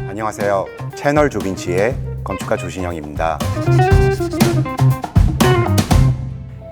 안녕하세요. 채널 조빈치의 건축가 조신영입니다.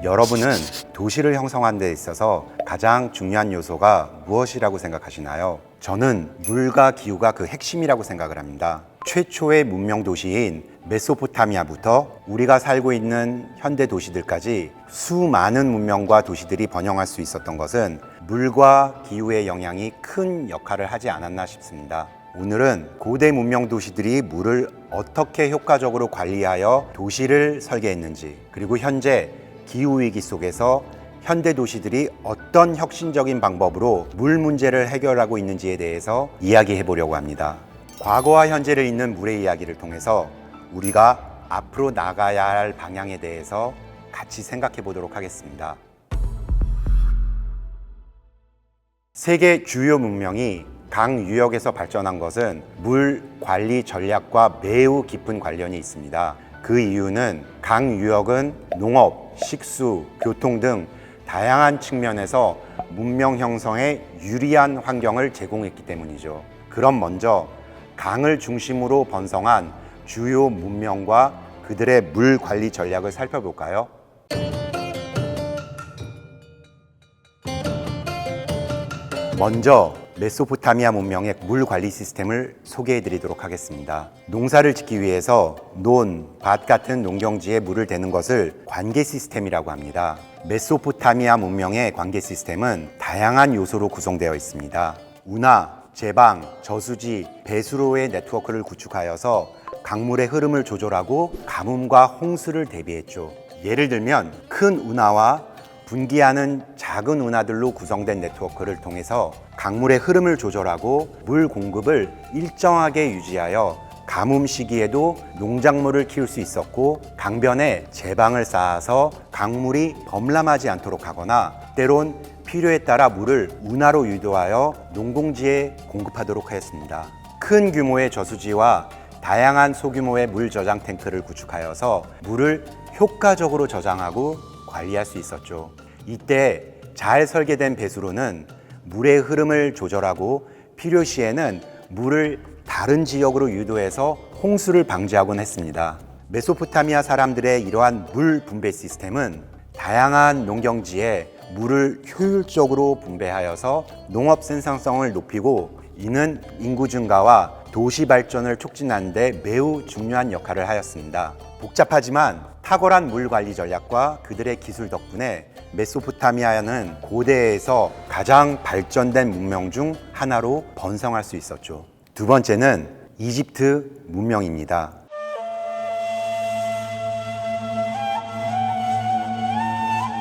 여러분은 도시를 형성하는 데 있어서 가장 중요한 요소가 무엇이라고 생각하시나요? 저는 물과 기후가 그 핵심이라고 생각을 합니다. 최초의 문명 도시인 메소포타미아부터 우리가 살고 있는 현대 도시들까지 수많은 문명과 도시들이 번영할 수 있었던 것은 물과 기후의 영향이 큰 역할을 하지 않았나 싶습니다. 오늘은 고대 문명 도시들이 물을 어떻게 효과적으로 관리하여 도시를 설계했는지, 그리고 현재 기후위기 속에서 현대 도시들이 어떤 혁신적인 방법으로 물 문제를 해결하고 있는지에 대해서 이야기해 보려고 합니다. 과거와 현재를 잇는 물의 이야기를 통해서 우리가 앞으로 나가야 할 방향에 대해서 같이 생각해 보도록 하겠습니다. 세계 주요 문명이 강 유역에서 발전한 것은 물 관리 전략과 매우 깊은 관련이 있습니다. 그 이유는 강 유역은 농업, 식수, 교통 등 다양한 측면에서 문명 형성에 유리한 환경을 제공했기 때문이죠. 그럼 먼저 강을 중심으로 번성한 주요 문명과 그들의 물 관리 전략을 살펴볼까요? 먼저 메소포타미아 문명의 물 관리 시스템을 소개해 드리도록 하겠습니다. 농사를 짓기 위해서 논, 밭 같은 농경지에 물을 대는 것을 관계 시스템이라고 합니다. 메소포타미아 문명의 관계 시스템은 다양한 요소로 구성되어 있습니다. 운하, 제방, 저수지, 배수로의 네트워크를 구축하여서 강물의 흐름을 조절하고 가뭄과 홍수를 대비했죠. 예를 들면 큰 운하와 분기하는 작은 운하들로 구성된 네트워크를 통해서 강물의 흐름을 조절하고 물 공급을 일정하게 유지하여 가뭄 시기에도 농작물을 키울 수 있었고, 강변에 제방을 쌓아서 강물이 범람하지 않도록 하거나 때론 필요에 따라 물을 운하로 유도하여 농공지에 공급하도록 하였습니다. 큰 규모의 저수지와 다양한 소규모의 물 저장 탱크를 구축하여서 물을 효과적으로 저장하고 관리할 수 있었죠. 이때 잘 설계된 배수로는 물의 흐름을 조절하고 필요시에는 물을 다른 지역으로 유도해서 홍수를 방지하곤 했습니다. 메소포타미아 사람들의 이러한 물 분배 시스템은 다양한 농경지에 물을 효율적으로 분배하여서 농업 생산성을 높이고, 이는 인구 증가와 도시 발전을 촉진하는 데 매우 중요한 역할을 하였습니다. 복잡하지만 탁월한 물 관리 전략과 그들의 기술 덕분에 메소포타미아는 고대에서 가장 발전된 문명 중 하나로 번성할 수 있었죠. 두 번째는 이집트 문명입니다.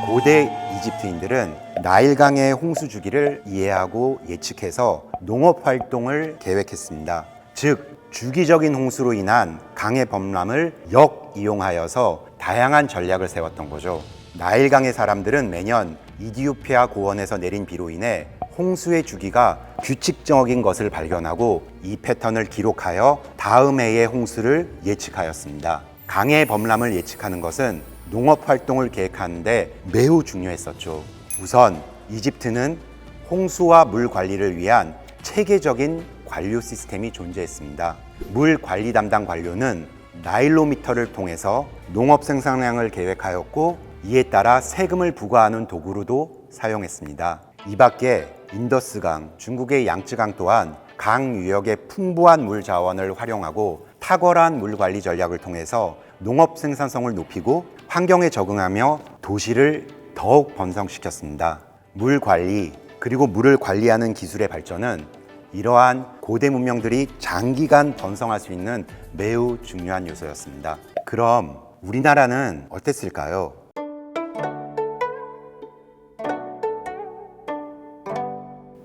고대 이집트인들은 나일강의 홍수 주기를 이해하고 예측해서 농업 활동을 계획했습니다. 즉, 주기적인 홍수로 인한 강의 범람을 역이용하여서 다양한 전략을 세웠던 거죠. 나일강의 사람들은 매년 이디오피아 고원에서 내린 비로 인해 홍수의 주기가 규칙적인 것을 발견하고 이 패턴을 기록하여 다음 해의 홍수를 예측하였습니다. 강의 범람을 예측하는 것은 농업 활동을 계획하는 데 매우 중요했었죠. 우선 이집트는 홍수와 물 관리를 위한 체계적인 관료 시스템이 존재했습니다. 물 관리 담당 관료는 나일로미터를 통해서 농업 생산량을 계획하였고, 이에 따라 세금을 부과하는 도구로도 사용했습니다. 이 밖에 인더스강, 중국의 양쯔강 또한 강 유역의 풍부한 물 자원을 활용하고 탁월한 물 관리 전략을 통해서 농업 생산성을 높이고 환경에 적응하며 도시를 더욱 번성시켰습니다. 물 관리, 그리고 물을 관리하는 기술의 발전은 이러한 고대 문명들이 장기간 번성할 수 있는 매우 중요한 요소였습니다. 그럼 우리나라는 어땠을까요?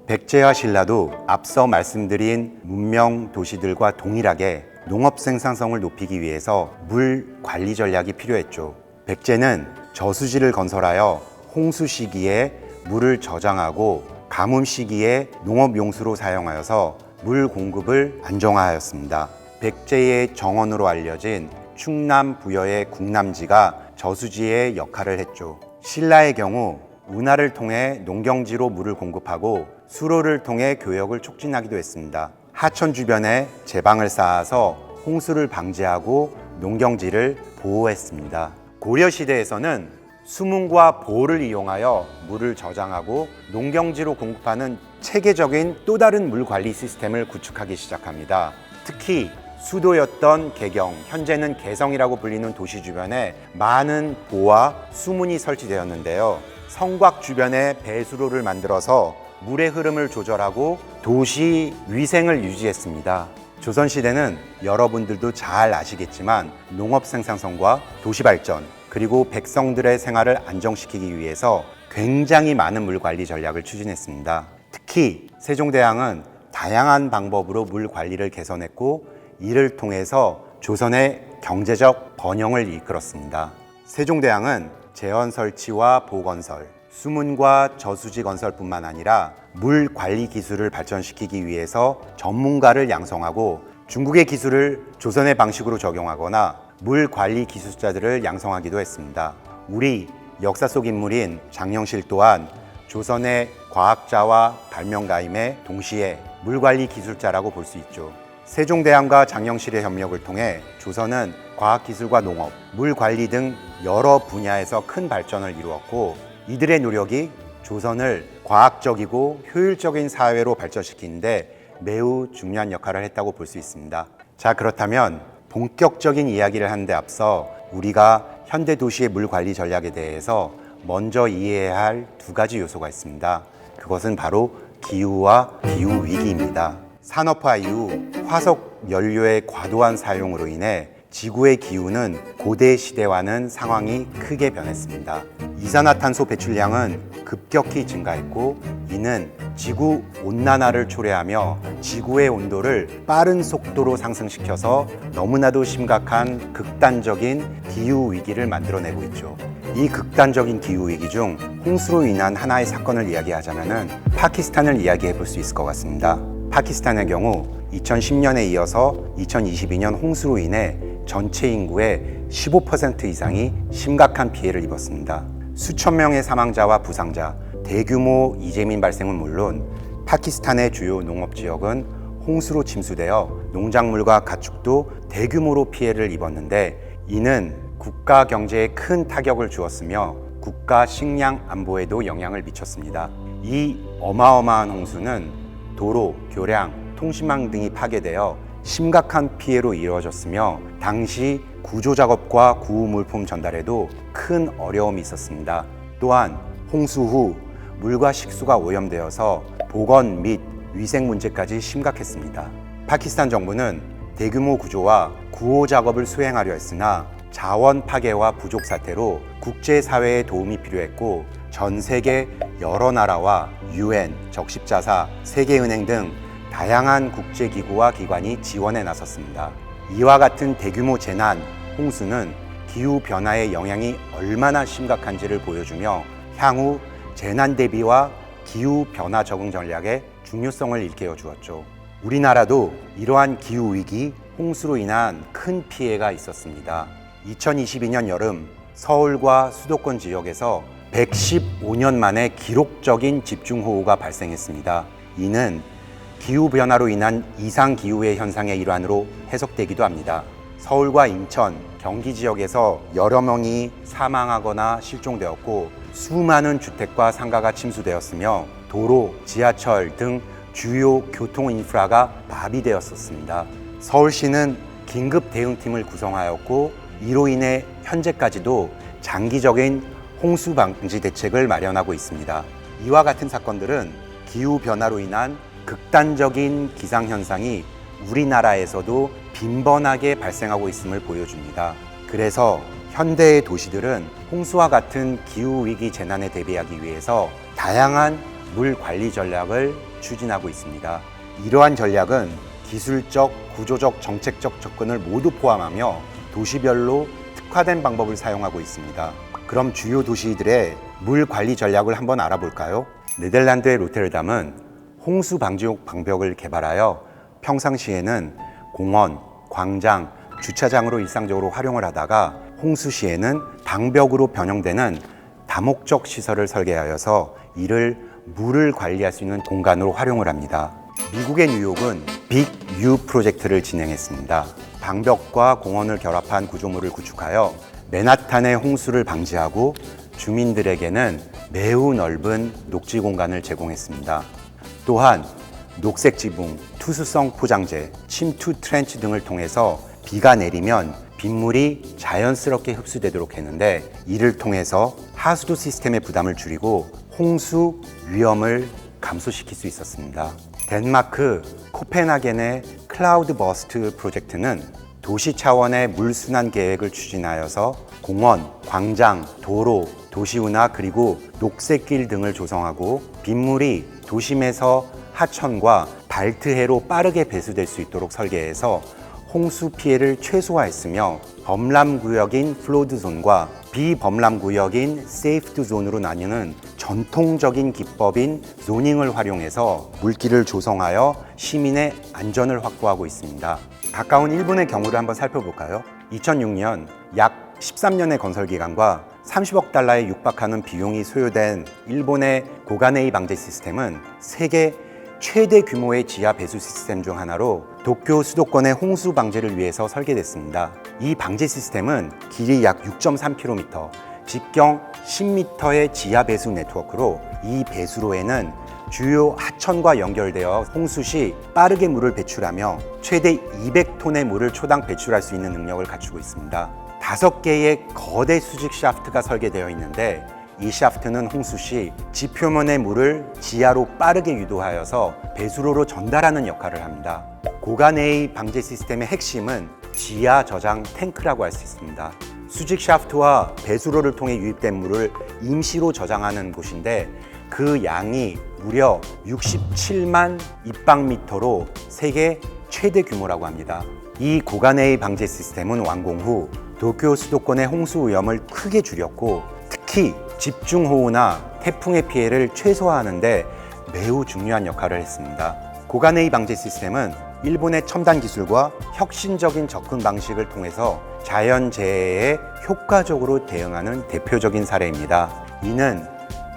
백제와 신라도 앞서 말씀드린 문명 도시들과 동일하게 농업 생산성을 높이기 위해서 물 관리 전략이 필요했죠. 백제는 저수지를 건설하여 홍수 시기에 물을 저장하고 가뭄 시기에 농업 용수로 사용하여서 물 공급을 안정화하였습니다. 백제의 정원으로 알려진 충남 부여의 궁남지가 저수지의 역할을 했죠. 신라의 경우 운하를 통해 농경지로 물을 공급하고 수로를 통해 교역을 촉진하기도 했습니다. 하천 주변에 제방을 쌓아서 홍수를 방지하고 농경지를 보호했습니다. 고려 시대에서는 수문과 보를 이용하여 물을 저장하고 농경지로 공급하는 체계적인 또 다른 물 관리 시스템을 구축하기 시작합니다. 특히 수도였던 개경, 현재는 개성이라고 불리는 도시 주변에 많은 보와 수문이 설치되었는데요. 성곽 주변에 배수로를 만들어서 물의 흐름을 조절하고 도시 위생을 유지했습니다. 조선시대는 여러분들도 잘 아시겠지만 농업 생산성과 도시 발전, 그리고 백성들의 생활을 안정시키기 위해서 굉장히 많은 물 관리 전략을 추진했습니다. 특히 세종대왕은 다양한 방법으로 물 관리를 개선했고 이를 통해서 조선의 경제적 번영을 이끌었습니다. 세종대왕은 제원 설치와 보건설, 수문과 저수지 건설뿐만 아니라 물 관리 기술을 발전시키기 위해서 전문가를 양성하고 중국의 기술을 조선의 방식으로 적용하거나 물 관리 기술자들을 양성하기도 했습니다. 우리 역사 속 인물인 장영실 또한 조선의 과학자와 발명가임에 동시에 물 관리 기술자라고 볼 수 있죠. 세종대왕과 장영실의 협력을 통해 조선은 과학기술과 농업, 물 관리 등 여러 분야에서 큰 발전을 이루었고 이들의 노력이 조선을 과학적이고 효율적인 사회로 발전시키는데 매우 중요한 역할을 했다고 볼 수 있습니다. 자, 그렇다면 본격적인 이야기를 하는 데 앞서 우리가 현대 도시의 물 관리 전략에 대해서 먼저 이해해야 할 두 가지 요소가 있습니다. 그것은 바로 기후와 기후 위기입니다. 산업화 이후 화석 연료의 과도한 사용으로 인해 지구의 기후는 고대 시대와는 상황이 크게 변했습니다. 이산화탄소 배출량은 급격히 증가했고 이는 지구 온난화를 초래하며 지구의 온도를 빠른 속도로 상승시켜서 너무나도 심각한 극단적인 기후 위기를 만들어내고 있죠. 이 극단적인 기후 위기 중 홍수로 인한 하나의 사건을 이야기하자면 파키스탄을 이야기해 볼 수 있을 것 같습니다. 파키스탄의 경우 2010년에 이어서 2022년 홍수로 인해 전체 인구의 15% 이상이 심각한 피해를 입었습니다. 수천 명의 사망자와 부상자, 대규모 이재민 발생은 물론 파키스탄의 주요 농업 지역은 홍수로 침수되어 농작물과 가축도 대규모로 피해를 입었는데 이는 국가 경제에 큰 타격을 주었으며 국가 식량 안보에도 영향을 미쳤습니다. 이 어마어마한 홍수는 도로, 교량, 통신망 등이 파괴되어 심각한 피해로 이루어졌으며 당시 구조작업과 구호 물품 전달에도 큰 어려움이 있었습니다. 또한 홍수 후 물과 식수가 오염되어서 보건 및 위생 문제까지 심각했습니다. 파키스탄 정부는 대규모 구조와 구호 작업을 수행하려 했으나 자원 파괴와 부족 사태로 국제사회의 도움이 필요했고 전 세계 여러 나라와 UN, 적십자사, 세계은행 등 다양한 국제기구와 기관이 지원에 나섰습니다. 이와 같은 대규모 재난, 홍수는 기후변화의 영향이 얼마나 심각한지를 보여주며 향후 재난 대비와 기후변화 적응 전략의 중요성을 일깨워 주었죠. 우리나라도 이러한 기후위기, 홍수로 인한 큰 피해가 있었습니다. 2022년 여름 서울과 수도권 지역에서 115년 만에 기록적인 집중호우가 발생했습니다. 이는 기후변화로 인한 이상기후의 현상의 일환으로 해석되기도 합니다. 서울과 인천, 경기 지역에서 여러 명이 사망하거나 실종되었고 수많은 주택과 상가가 침수되었으며 도로, 지하철 등 주요 교통 인프라가 마비되었었습니다. 서울시는 긴급 대응팀을 구성하였고 이로 인해 현재까지도 장기적인 홍수 방지 대책을 마련하고 있습니다. 이와 같은 사건들은 기후변화로 인한 극단적인 기상현상이 우리나라에서도 빈번하게 발생하고 있음을 보여줍니다. 그래서 현대의 도시들은 홍수와 같은 기후위기 재난에 대비하기 위해서 다양한 물 관리 전략을 추진하고 있습니다. 이러한 전략은 기술적, 구조적, 정책적 접근을 모두 포함하며 도시별로 특화된 방법을 사용하고 있습니다. 그럼 주요 도시들의 물 관리 전략을 한번 알아볼까요? 네덜란드의 로테르담은 홍수 방지용 방벽을 개발하여 평상시에는 공원, 광장, 주차장으로 일상적으로 활용을 하다가 홍수 시에는 방벽으로 변형되는 다목적 시설을 설계하여서 이를 물을 관리할 수 있는 공간으로 활용을 합니다. 미국의 뉴욕은 빅유 프로젝트를 진행했습니다. 방벽과 공원을 결합한 구조물을 구축하여 맨하탄의 홍수를 방지하고 주민들에게는 매우 넓은 녹지 공간을 제공했습니다. 또한 녹색 지붕, 투수성 포장재, 침투 트렌치 등을 통해서 비가 내리면 빗물이 자연스럽게 흡수되도록 했는데, 이를 통해서 하수도 시스템의 부담을 줄이고 홍수 위험을 감소시킬 수 있었습니다. 덴마크 코펜하겐의 클라우드 버스트 프로젝트는 도시 차원의 물순환 계획을 추진하여서 공원, 광장, 도로, 도시운하 그리고 녹색길 등을 조성하고 빗물이 도심에서 하천과 발트해로 빠르게 배수될 수 있도록 설계해서 홍수 피해를 최소화했으며, 범람구역인 플로드존과 비범람구역인 세이프드존으로 나뉘는 전통적인 기법인 조닝을 활용해서 물길을 조성하여 시민의 안전을 확보하고 있습니다. 가까운 일본의 경우를 한번 살펴볼까요? 2006년 약 13년의 건설 기간과 30억 달러에 육박하는 비용이 소요된 일본의 고가네이 방제 시스템은 세계 최대 규모의 지하 배수 시스템 중 하나로 도쿄 수도권의 홍수 방제를 위해서 설계됐습니다. 이 방제 시스템은 길이 약 6.3km, 직경 10m의 지하 배수 네트워크로 이 배수로에는 주요 하천과 연결되어 홍수 시 빠르게 물을 배출하며 최대 200톤의 물을 초당 배출할 수 있는 능력을 갖추고 있습니다. 5개의 거대 수직 샤프트가 설계되어 있는데, 이 샤프트는 홍수 시 지표면의 물을 지하로 빠르게 유도하여서 배수로로 전달하는 역할을 합니다. 고가네이 방제 시스템의 핵심은 지하 저장 탱크라고 할 수 있습니다. 수직 샤프트와 배수로를 통해 유입된 물을 임시로 저장하는 곳인데, 그 양이 무려 67만 입방미터로 세계 최대 규모라고 합니다. 이 고가네이 방제 시스템은 완공 후 도쿄 수도권의 홍수 위험을 크게 줄였고, 특히 집중호우나 태풍의 피해를 최소화하는 데 매우 중요한 역할을 했습니다. 고가네이 방제 시스템은 일본의 첨단 기술과 혁신적인 접근 방식을 통해서 자연재해에 효과적으로 대응하는 대표적인 사례입니다. 이는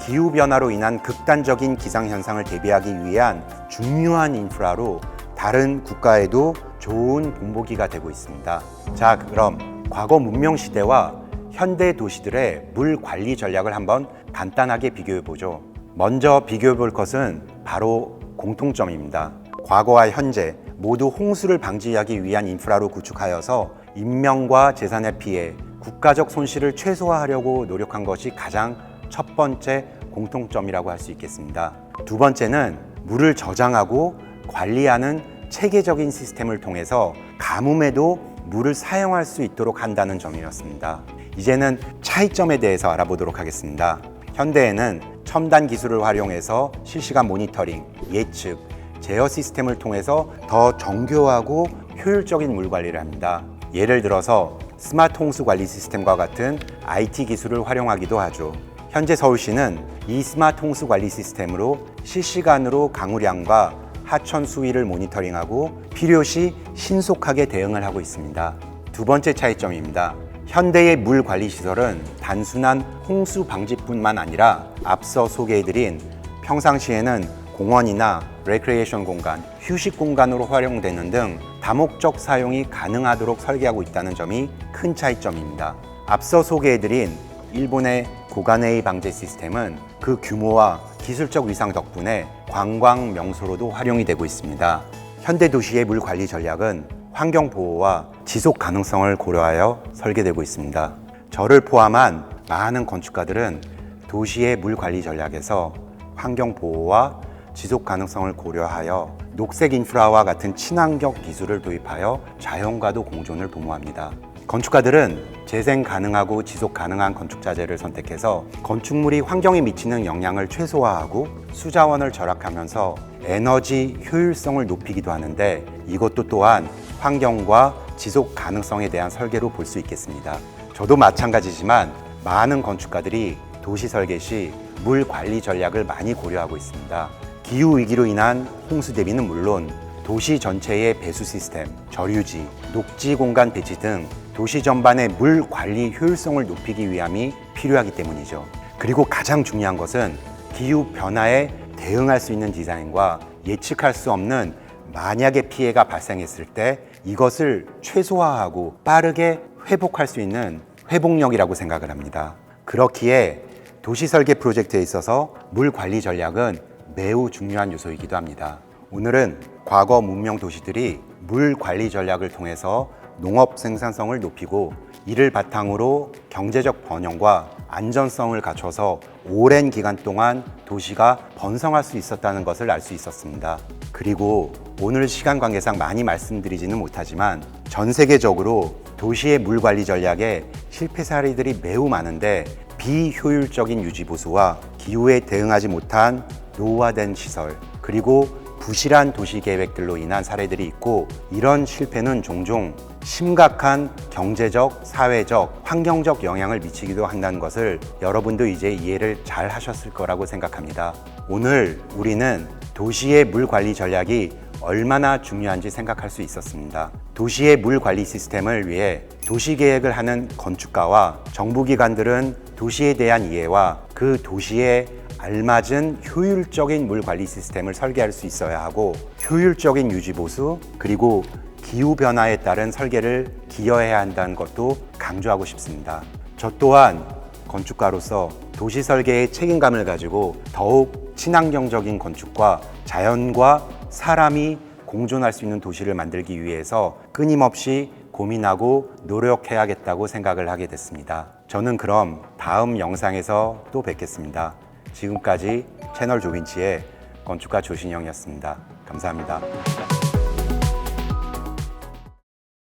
기후변화로 인한 극단적인 기상현상을 대비하기 위한 중요한 인프라로 다른 국가에도 좋은 본보기가 되고 있습니다. 자, 그럼 과거 문명시대와 현대 도시들의 물 관리 전략을 한번 간단하게 비교해 보죠. 먼저 비교해 볼 것은 바로 공통점입니다. 과거와 현재 모두 홍수를 방지하기 위한 인프라로 구축하여서 인명과 재산의 피해, 국가적 손실을 최소화하려고 노력한 것이 가장 첫 번째 공통점이라고 할 수 있겠습니다. 두 번째는 물을 저장하고 관리하는 체계적인 시스템을 통해서 가뭄에도 물을 사용할 수 있도록 한다는 점이었습니다. 이제는 차이점에 대해서 알아보도록 하겠습니다. 현대에는 첨단 기술을 활용해서 실시간 모니터링, 예측, 제어 시스템을 통해서 더 정교하고 효율적인 물 관리를 합니다. 예를 들어서 스마트 홍수 관리 시스템과 같은 IT 기술을 활용하기도 하죠. 현재 서울시는 이 스마트 홍수 관리 시스템으로 실시간으로 강우량과 하천 수위를 모니터링하고 필요시 신속하게 대응을 하고 있습니다. 두 번째 차이점입니다. 현대의 물 관리 시설은 단순한 홍수 방지뿐만 아니라 앞서 소개해드린 평상시에는 공원이나 레크리에이션 공간, 휴식 공간으로 활용되는 등 다목적 사용이 가능하도록 설계하고 있다는 점이 큰 차이점입니다. 앞서 소개해드린 일본의 고가네이 방제 시스템은 그 규모와 기술적 위상 덕분에 관광 명소로도 활용이 되고 있습니다. 현대 도시의 물 관리 전략은 환경 보호와 지속 가능성을 고려하여 설계되고 있습니다. 저를 포함한 많은 건축가들은 도시의 물 관리 전략에서 환경 보호와 지속 가능성을 고려하여 녹색 인프라와 같은 친환경 기술을 도입하여 자연과도 공존을 도모합니다. 건축가들은 재생 가능하고 지속 가능한 건축 자재를 선택해서 건축물이 환경에 미치는 영향을 최소화하고 수자원을 절약하면서 에너지 효율성을 높이기도 하는데, 이것도 또한 환경과 지속 가능성에 대한 설계로 볼 수 있겠습니다. 저도 마찬가지지만 많은 건축가들이 도시 설계 시 물 관리 전략을 많이 고려하고 있습니다. 기후위기로 인한 홍수 대비는 물론 도시 전체의 배수 시스템, 저류지, 녹지 공간 배치 등 도시 전반의 물 관리 효율성을 높이기 위함이 필요하기 때문이죠. 그리고 가장 중요한 것은 기후 변화에 대응할 수 있는 디자인과 예측할 수 없는 만약의 피해가 발생했을 때 이것을 최소화하고 빠르게 회복할 수 있는 회복력이라고 생각을 합니다. 그렇기에 도시 설계 프로젝트에 있어서 물 관리 전략은 매우 중요한 요소이기도 합니다. 오늘은 과거 문명 도시들이 물 관리 전략을 통해서 농업 생산성을 높이고 이를 바탕으로 경제적 번영과 안전성을 갖춰서 오랜 기간 동안 도시가 번성할 수 있었다는 것을 알 수 있었습니다. 그리고 오늘 시간 관계상 많이 말씀드리지는 못하지만 전 세계적으로 도시의 물 관리 전략에 실패 사례들이 매우 많은데 비효율적인 유지 보수와 기후에 대응하지 못한 노후화된 시설 그리고 부실한 도시 계획들로 인한 사례들이 있고 이런 실패는 종종 심각한 경제적, 사회적, 환경적 영향을 미치기도 한다는 것을 여러분도 이제 이해를 잘 하셨을 거라고 생각합니다. 오늘 우리는 도시의 물 관리 전략이 얼마나 중요한지 생각할 수 있었습니다. 도시의 물 관리 시스템을 위해 도시 계획을 하는 건축가와 정부기관들은 도시에 대한 이해와 그 도시에 알맞은 효율적인 물 관리 시스템을 설계할 수 있어야 하고 효율적인 유지 보수 그리고 기후 변화에 따른 설계를 기여해야 한다는 것도 강조하고 싶습니다. 저 또한 건축가로서 도시 설계의 책임감을 가지고 더욱 친환경적인 건축과 자연과 사람이 공존할 수 있는 도시를 만들기 위해서 끊임없이 고민하고 노력해야겠다고 생각을 하게 됐습니다. 저는 그럼 다음 영상에서 또 뵙겠습니다. 지금까지 채널 조빈치의 건축가 조신영이었습니다. 감사합니다.